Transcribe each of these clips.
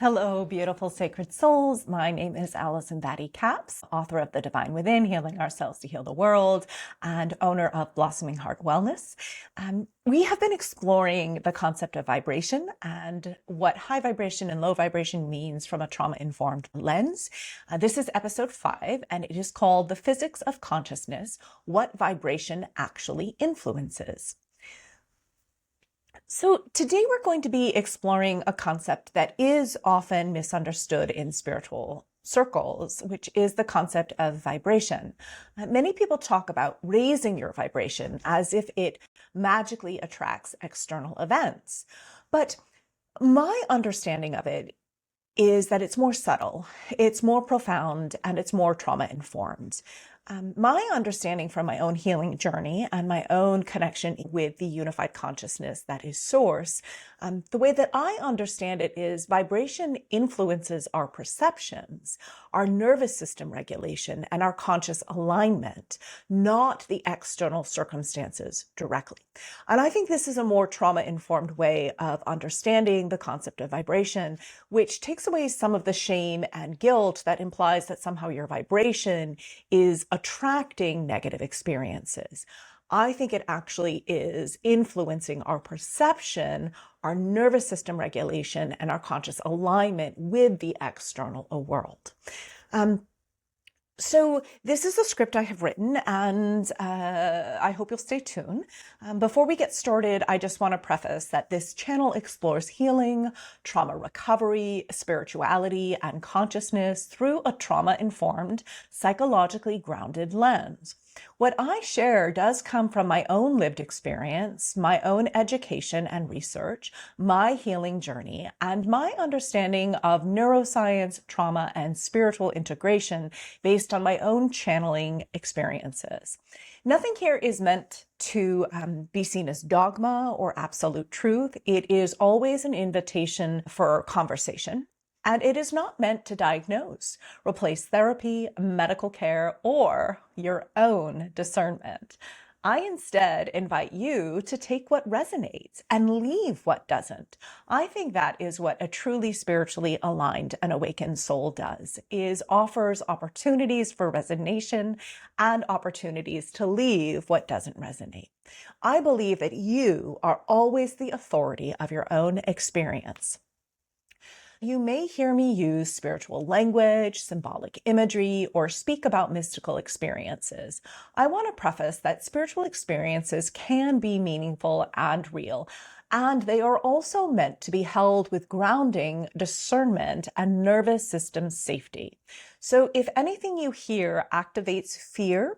Hello, beautiful sacred souls. My name is Alison Batty Capps, author of The Divine Within, Healing Ourselves to Heal the World, and owner of Blossoming Heart Wellness. We have been exploring the concept of vibration and what high vibration and low vibration means from a trauma-informed lens. This is episode 5, and it is called The Physics of Consciousness, What Vibration Actually Influences. So today we're going to be exploring a concept that is often misunderstood in spiritual circles, which is the concept of vibration. Many people talk about raising your vibration as if it magically attracts external events. But my understanding of it is that it's more subtle, it's more profound, and it's more trauma-informed. My understanding from my own healing journey and my own connection with the unified consciousness that is source, the way that I understand it is vibration influences our perceptions, our nervous system regulation, and our conscious alignment, not the external circumstances directly. And I think this is a more trauma-informed way of understanding the concept of vibration, which takes away some of the shame and guilt that implies that somehow your vibration is attracting negative experiences. I think it actually is influencing our perception, our nervous system regulation, and our conscious alignment with the external world. So this is a script I have written, and I hope you'll stay tuned. Before we get started, I just want to preface that this channel explores healing, trauma recovery, spirituality, and consciousness through a trauma-informed, psychologically grounded lens. What I share does come from my own lived experience, my own education and research, my healing journey, and my understanding of neuroscience, trauma, and spiritual integration based on my own channeling experiences. Nothing here is meant to be seen as dogma or absolute truth. It is always an invitation for conversation. And it is not meant to diagnose, replace therapy, medical care, or your own discernment. I instead invite you to take what resonates and leave what doesn't. I think that is what a truly spiritually aligned and awakened soul does, is offers opportunities for resonation and opportunities to leave what doesn't resonate. I believe that you are always the authority of your own experience. You may hear me use spiritual language, symbolic imagery, or speak about mystical experiences. I want to preface that spiritual experiences can be meaningful and real, and they are also meant to be held with grounding, discernment, and nervous system safety. So if anything you hear activates fear,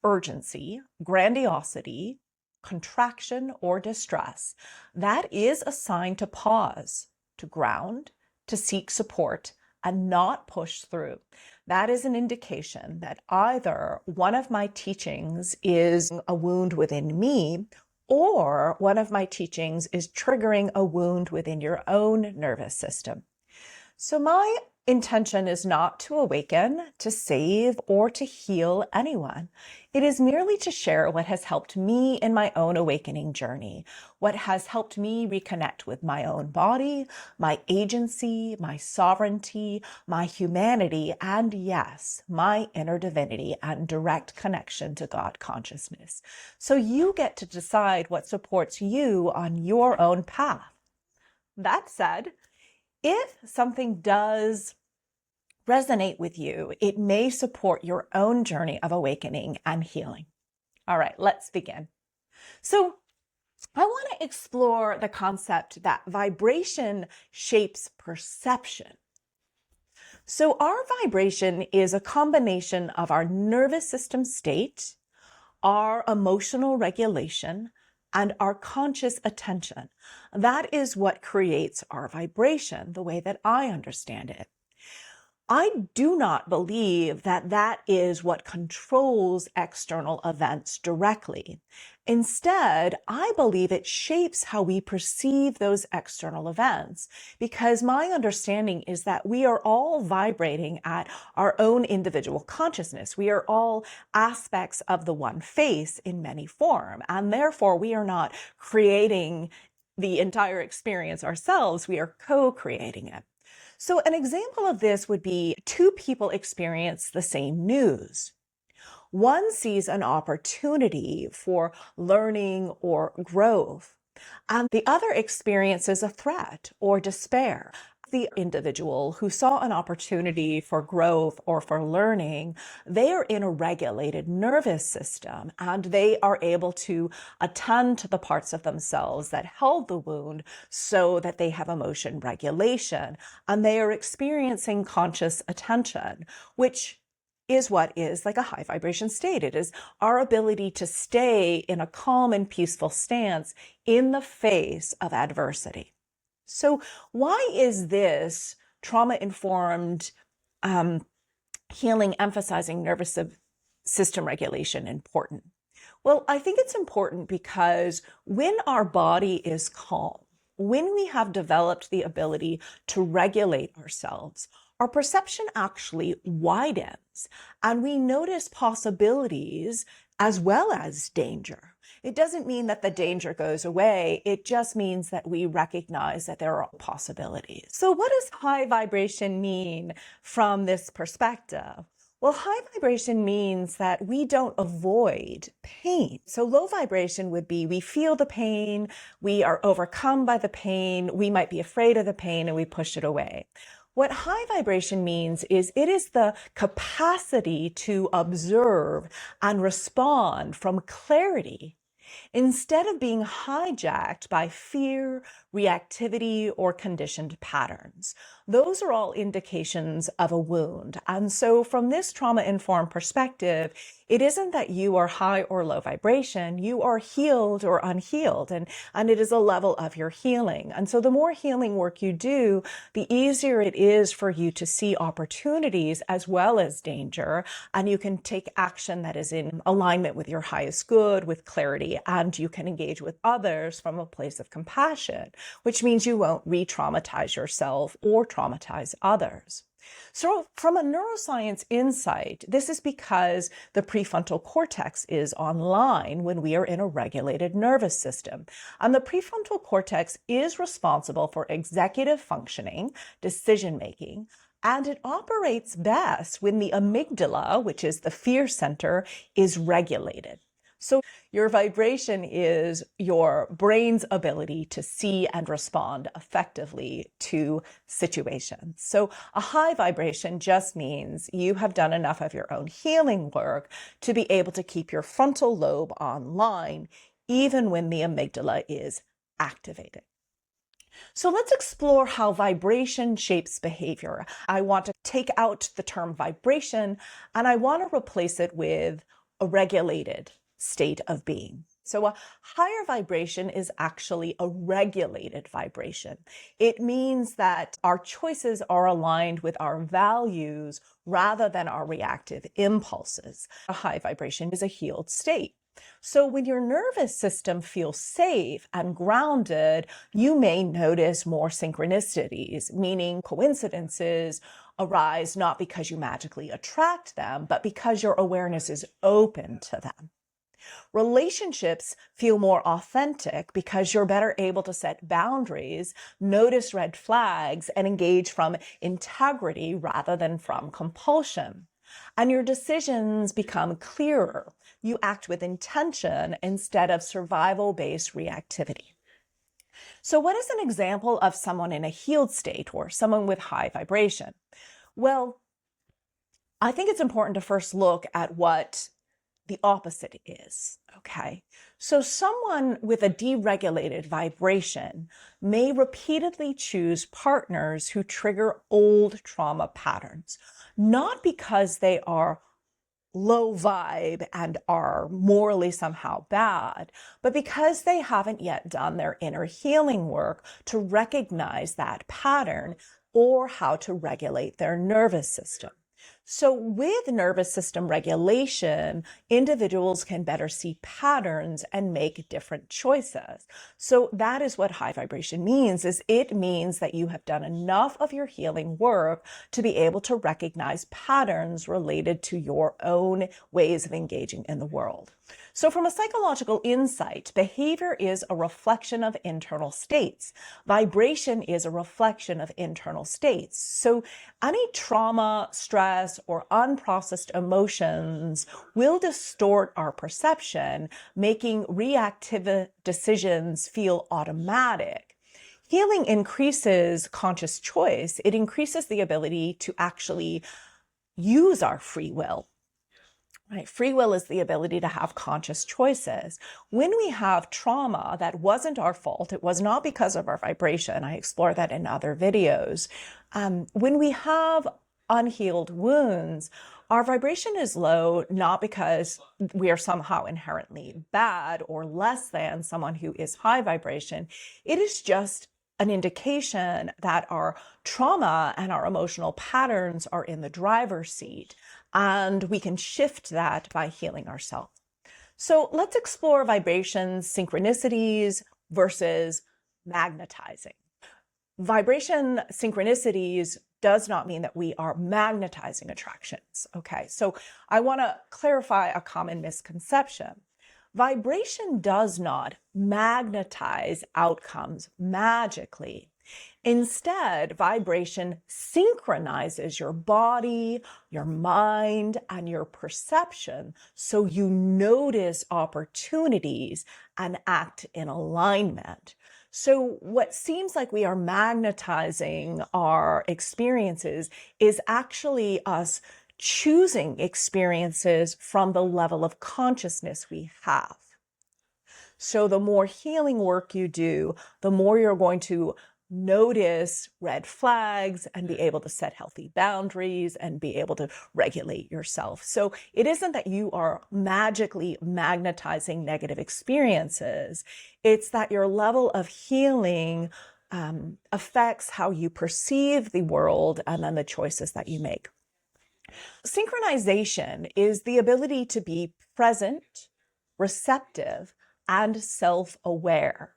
urgency, grandiosity, contraction, or distress, that is a sign to pause, to ground, to seek support and not push through. That is an indication that either one of my teachings is a wound within me, or one of my teachings is triggering a wound within your own nervous system. So my intention is not to awaken, to save, or to heal anyone. It is merely to share what has helped me in my own awakening journey, what has helped me reconnect with my own body, my agency, my sovereignty, my humanity, and yes, my inner divinity and direct connection to God consciousness. So you get to decide what supports you on your own path. That said, if something does resonate with you, it may support your own journey of awakening and healing. All right, let's begin. So I want to explore the concept that vibration shapes perception. So our vibration is a combination of our nervous system state, our emotional regulation, and our conscious attention. That is what creates our vibration, the way that I understand it. I do not believe that that is what controls external events directly. Instead, I believe it shapes how we perceive those external events, because my understanding is that we are all vibrating at our own individual consciousness. We are all aspects of the one face in many form, and therefore we are not creating the entire experience ourselves. We are co-creating it. So an example of this would be two people experience the same news. One sees an opportunity for learning or growth, and the other experiences a threat or despair. The individual who saw an opportunity for growth or for learning, they are in a regulated nervous system and they are able to attend to the parts of themselves that held the wound so that they have emotion regulation and they are experiencing conscious attention, which is what is like a high vibration state. It is our ability to stay in a calm and peaceful stance in the face of adversity. So why is this trauma-informed healing emphasizing nervous system regulation important? Well, I think it's important because when our body is calm, when we have developed the ability to regulate ourselves, our perception actually widens and we notice possibilities as well as danger. It doesn't mean that the danger goes away. It just means that we recognize that there are possibilities. So what does high vibration mean from this perspective? Well, high vibration means that we don't avoid pain. So low vibration would be we feel the pain, we are overcome by the pain, we might be afraid of the pain, and we push it away. What high vibration means is it is the capacity to observe and respond from clarity instead of being hijacked by fear, reactivity, or conditioned patterns. Those are all indications of a wound. And so from this trauma-informed perspective, it isn't that you are high or low vibration, you are healed or unhealed, and it is a level of your healing. And so the more healing work you do, the easier it is for you to see opportunities as well as danger, and you can take action that is in alignment with your highest good, with clarity, and you can engage with others from a place of compassion, which means you won't re-traumatize yourself or traumatize others. So from a neuroscience insight, this is because the prefrontal cortex is online when we are in a regulated nervous system. And the prefrontal cortex is responsible for executive functioning, decision-making, and it operates best when the amygdala, which is the fear center, is regulated. So your vibration is your brain's ability to see and respond effectively to situations. So a high vibration just means you have done enough of your own healing work to be able to keep your frontal lobe online, even when the amygdala is activated. So let's explore how vibration shapes behavior. I want to take out the term vibration and I want to replace it with a regulated state of being. So a higher vibration is actually a regulated vibration. It means that our choices are aligned with our values rather than our reactive impulses. A high vibration is a healed state. So when your nervous system feels safe and grounded, you may notice more synchronicities, meaning coincidences arise not because you magically attract them, but because your awareness is open to them. Relationships feel more authentic because you're better able to set boundaries, notice red flags, and engage from integrity rather than from compulsion. And your decisions become clearer. You act with intention instead of survival-based reactivity. So what is an example of someone in a healed state or someone with high vibration? Well, I think it's important to first look at what the opposite is, okay? So someone with a deregulated vibration may repeatedly choose partners who trigger old trauma patterns, not because they are low vibe and are morally somehow bad, but because they haven't yet done their inner healing work to recognize that pattern or how to regulate their nervous system. So with nervous system regulation, individuals can better see patterns and make different choices. So that is what high vibration means, is it means that you have done enough of your healing work to be able to recognize patterns related to your own ways of engaging in the world. So from a psychological insight, behavior is a reflection of internal states. Vibration is a reflection of internal states. So any trauma, stress, or unprocessed emotions will distort our perception, making reactive decisions feel automatic. Healing increases conscious choice. It increases the ability to actually use our free will. Right. Free will is the ability to have conscious choices. When we have trauma that wasn't our fault, it was not because of our vibration. I explore that in other videos. When we have unhealed wounds, our vibration is low, not because we are somehow inherently bad or less than someone who is high vibration. It is just an indication that our trauma and our emotional patterns are in the driver's seat, and we can shift that by healing ourselves. So let's explore vibrations, synchronicities versus magnetizing. Vibration synchronicities does not mean that we are magnetizing attractions. Okay, so I want to clarify a common misconception. Vibration does not magnetize outcomes magically. Instead, vibration synchronizes your body, your mind, and your perception so you notice opportunities and act in alignment. So what seems like we are magnetizing our experiences is actually us choosing experiences from the level of consciousness we have. So the more healing work you do, the more you're going to notice red flags and be able to set healthy boundaries and be able to regulate yourself. So it isn't that you are magically magnetizing negative experiences. It's that your level of healing affects how you perceive the world and then the choices that you make. Synchronization is the ability to be present, receptive, and self-aware.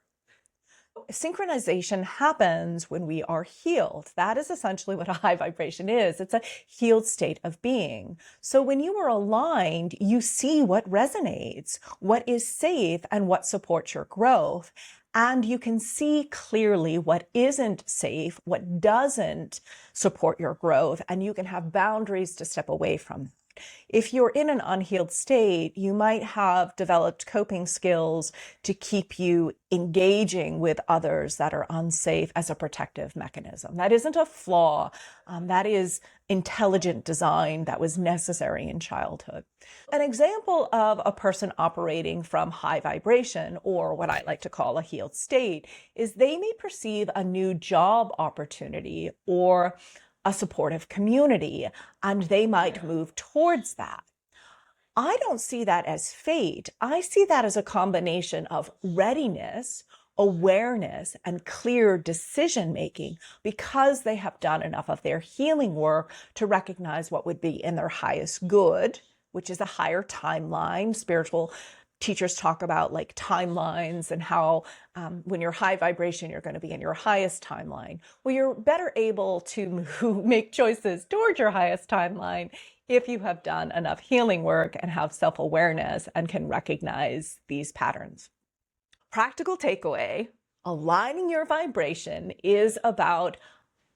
Synchronization happens when we are healed. That is essentially what a high vibration is. It's a healed state of being. So when you are aligned, you see what resonates, what is safe, and what supports your growth. And you can see clearly what isn't safe, what doesn't support your growth, and you can have boundaries to step away from. If you're in an unhealed state, you might have developed coping skills to keep you engaging with others that are unsafe as a protective mechanism. That isn't a flaw. That is intelligent design that was necessary in childhood. An example of a person operating from high vibration, or what I like to call a healed state, is they may perceive a new job opportunity or a supportive community, and they might move towards that. I don't see that as fate. I see that as a combination of readiness, awareness, and clear decision-making because they have done enough of their healing work to recognize what would be in their highest good, which is a higher timeline. Spiritual teachers talk about like timelines and how when you're high vibration, you're going to be in your highest timeline. Well, you're better able to make choices towards your highest timeline if you have done enough healing work and have self-awareness and can recognize these patterns. Practical takeaway, aligning your vibration is about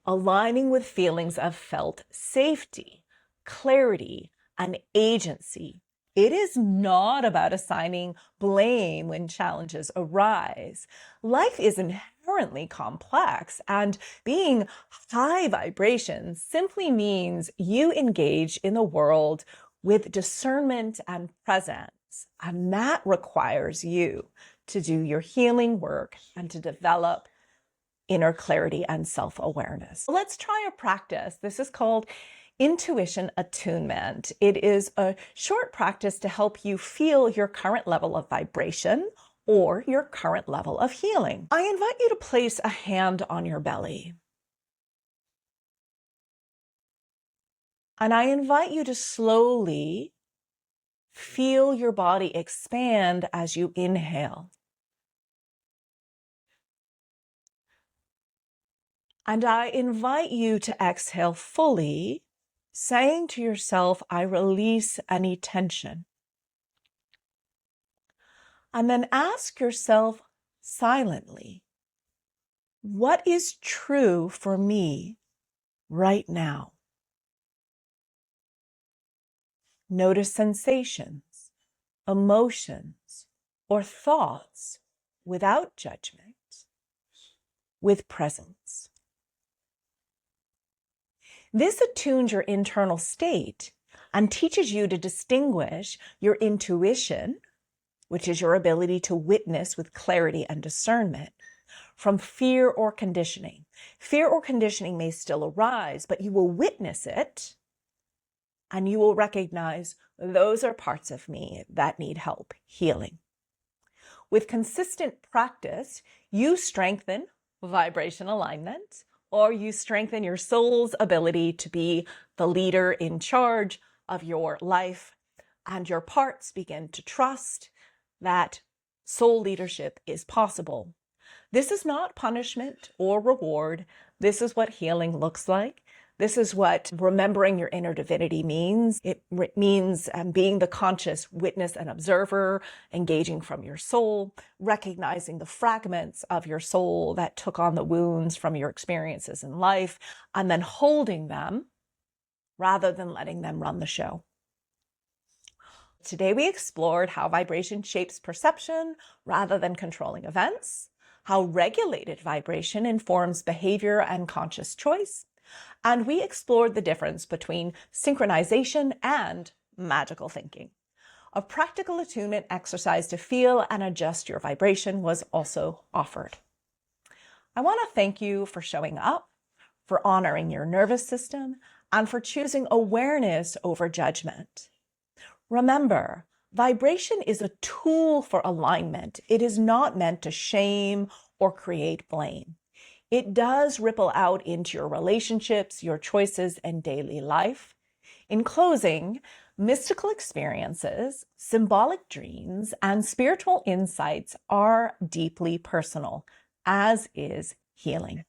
aligning with feelings of felt safety, clarity, and agency. It is not about assigning blame when challenges arise. Life is inherently complex, and being high vibration simply means you engage in the world with discernment and presence, and that requires you to do your healing work and to develop inner clarity and self-awareness. Let's try a practice. This is called intuition attunement. It is a short practice to help you feel your current level of vibration or your current level of healing. I invite you to place a hand on your belly. And I invite you to slowly feel your body expand as you inhale. And I invite you to exhale fully, saying to yourself, I release any tension. And then ask yourself silently, what is true for me right now? Notice sensations, emotions, or thoughts without judgment, with presence. This attunes your internal state and teaches you to distinguish your intuition, which is your ability to witness with clarity and discernment, from fear or conditioning. Fear or conditioning may still arise, but you will witness it and you will recognize those are parts of me that need help healing. With consistent practice, you strengthen vibration alignment, or you strengthen your soul's ability to be the leader in charge of your life, and your parts begin to trust that soul leadership is possible. This is not punishment or reward. This is what healing looks like. This is what remembering your inner divinity means. It means being the conscious witness and observer, engaging from your soul, recognizing the fragments of your soul that took on the wounds from your experiences in life, and then holding them rather than letting them run the show. Today we explored how vibration shapes perception rather than controlling events, how regulated vibration informs behavior and conscious choice, and we explored the difference between synchronization and magical thinking. A practical attunement exercise to feel and adjust your vibration was also offered. I want to thank you for showing up, for honoring your nervous system, and for choosing awareness over judgment. Remember, vibration is a tool for alignment. It is not meant to shame or create blame. It does ripple out into your relationships, your choices, and daily life. In closing, mystical experiences, symbolic dreams, and spiritual insights are deeply personal, as is healing.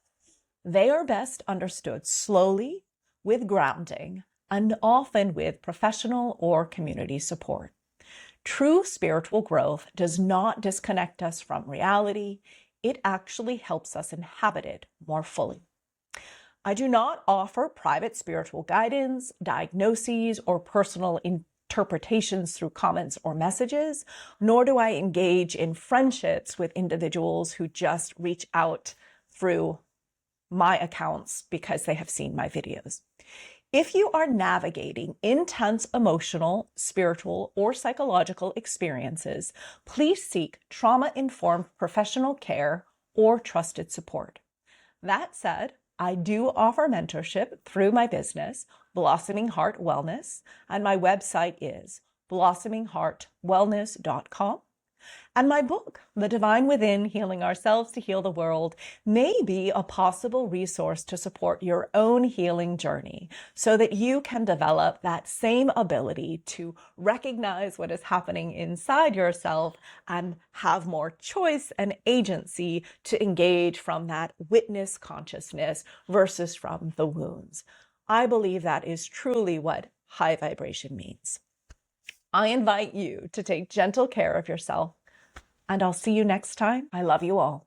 They are best understood slowly, with grounding, and often with professional or community support. True spiritual growth does not disconnect us from reality. It actually helps us inhabit it more fully. I do not offer private spiritual guidance, diagnoses, or personal interpretations through comments or messages, nor do I engage in friendships with individuals who just reach out through my accounts because they have seen my videos. If you are navigating intense emotional, spiritual, or psychological experiences, please seek trauma-informed professional care or trusted support. That said, I do offer mentorship through my business, Blossoming Heart Wellness, and my website is blossomingheartwellness.com. And my book, The Divine Within, Healing Ourselves to Heal the World, may be a possible resource to support your own healing journey so that you can develop that same ability to recognize what is happening inside yourself and have more choice and agency to engage from that witness consciousness versus from the wounds. I believe that is truly what high vibration means. I invite you to take gentle care of yourself, and I'll see you next time. I love you all.